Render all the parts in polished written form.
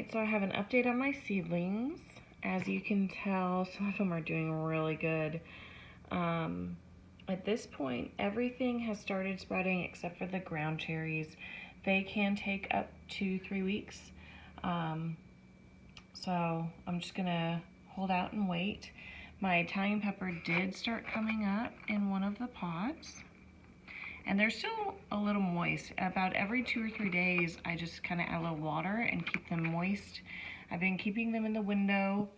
Alright, so I have an update on my seedlings. As you can tell, some of them are doing really good. At this point, everything has started spreading except for the ground cherries. They can take up to 3 weeks. So I'm just gonna hold out and wait. My Italian pepper did start coming up in one of the pots. And they're still a little moist. About every 2 or 3 days, I just kind of add a little water and keep them moist. I've been keeping them in the window.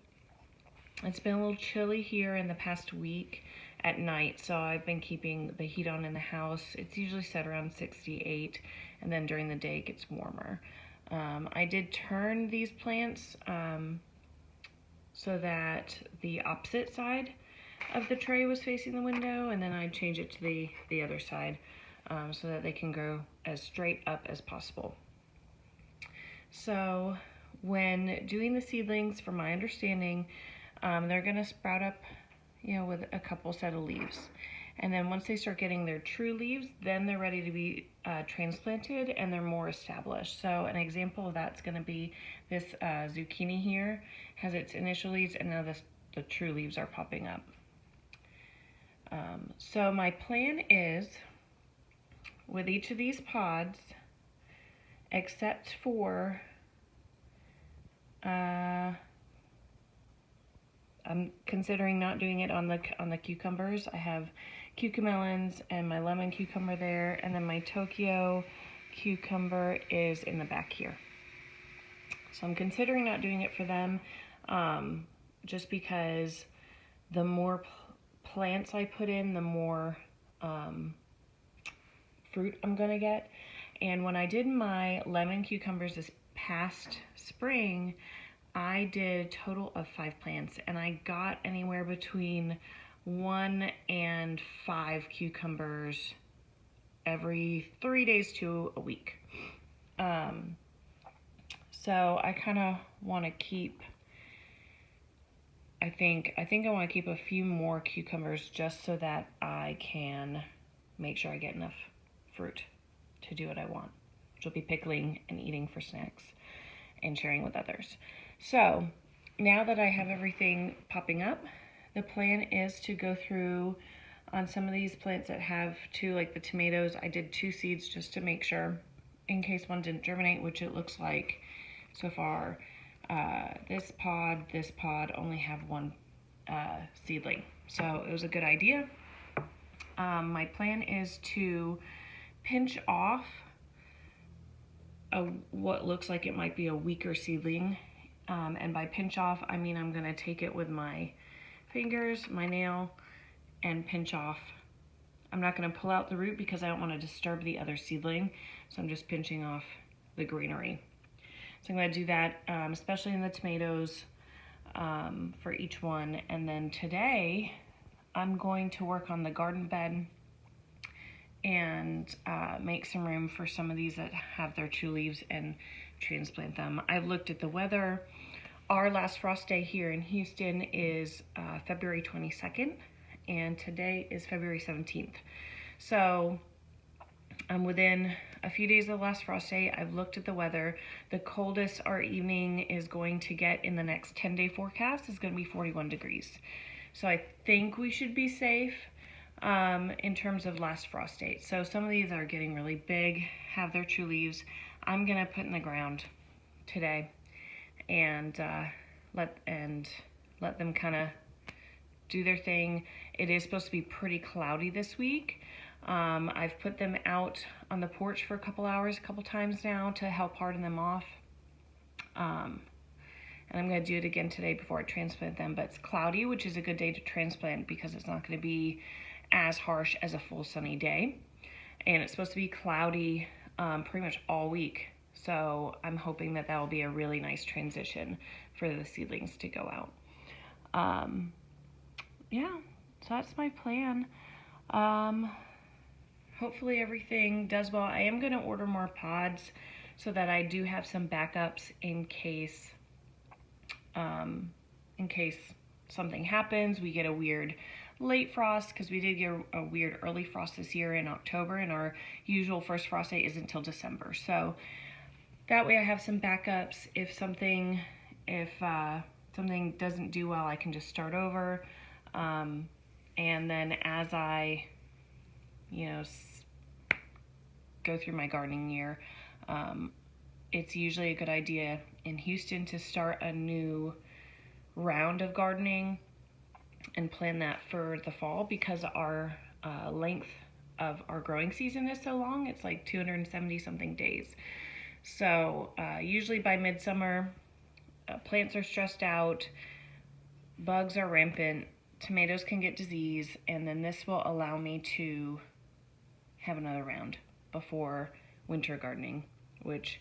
It's been a little chilly here in the past week at night, so I've been keeping the heat on in the house. It's usually set around 68, and then during the day it gets warmer. I did turn these plants so that the opposite side of the tray was facing the window, and then I change it to the other side so that they can grow as straight up as possible. So when doing the seedlings, from my understanding, they're gonna sprout up, with a couple set of leaves. And then once they start getting their true leaves, then they're ready to be transplanted and they're more established. So an example of that's gonna be this zucchini here, has its initial leaves, and now the true leaves are popping up. So my plan is, with each of these pods, except for, I'm considering not doing it on the cucumbers. I have cucamelons and my lemon cucumber there, and then my Tokyo cucumber is in the back here. So I'm considering not doing it for them, just because the more plants I put in, the more fruit I'm gonna get. And when I did my lemon cucumbers this past spring, I did a total of 5 plants, and I got anywhere between 1 and 5 cucumbers every 3 days to a week. So I kind of want to keep, I think I want to keep a few more cucumbers just so that I can make sure I get enough fruit to do what I want, which will be pickling and eating for snacks and sharing with others. So now that I have everything popping up, the plan is to go through on some of these plants that have two, like the tomatoes. I did 2 seeds just to make sure in case one didn't germinate, which it looks like so far. This pod only have 1 seedling. So it was a good idea. My plan is to pinch off what looks like it might be a weaker seedling. And by pinch off, I mean I'm gonna take it with my fingers, my nail, and pinch off. I'm not gonna pull out the root because I don't wanna disturb the other seedling. So I'm just pinching off the greenery. So I'm gonna do that, especially in the tomatoes, for each one. And then today, I'm going to work on the garden bed and make some room for some of these that have their true leaves and transplant them. I've looked at the weather. Our last frost day here in Houston is February 22nd, and today is February 17th. So I'm within a few days of the last frost day. I've looked at the weather. The coldest our evening is going to get in the next 10-day forecast is going to be 41 degrees. So I think we should be safe in terms of last frost date. So some of these are getting really big, have their true leaves. I'm going to put in the ground today and let them kind of do their thing. It is supposed to be pretty cloudy this week. I've put them out on the porch for a couple hours, a couple times now to help harden them off. And I'm going to do it again today before I transplant them. But it's cloudy, which is a good day to transplant because it's not going to be as harsh as a full sunny day. And it's supposed to be cloudy pretty much all week. So I'm hoping that will be a really nice transition for the seedlings to go out. Yeah, so that's my plan. Hopefully everything does well. I am going to order more pods so that I do have some backups in case something happens. We get a weird late frost, because we did get a weird early frost this year in October, and our usual first frost date isn't until December. So That way I have some backups. If something doesn't do well, I can just start over. And then as I, go through my gardening year, it's usually a good idea in Houston to start a new round of gardening and plan that for the fall, because our length of our growing season is so long. It's like 270 something days. So usually by midsummer, plants are stressed out, bugs are rampant, tomatoes can get disease, and then this will allow me to have another round before winter gardening, which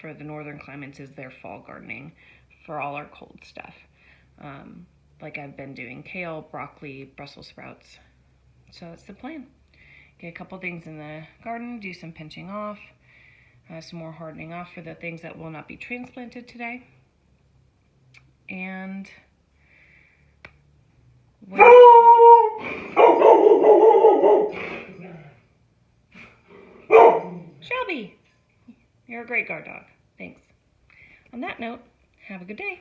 for the northern climates is their fall gardening for all our cold stuff. Like I've been doing kale, broccoli, Brussels sprouts. So that's the plan. Get a couple things in the garden, do some pinching off, some more hardening off for the things that will not be transplanted today. And Shelby, you're a great guard dog. Thanks. On that note, have a good day.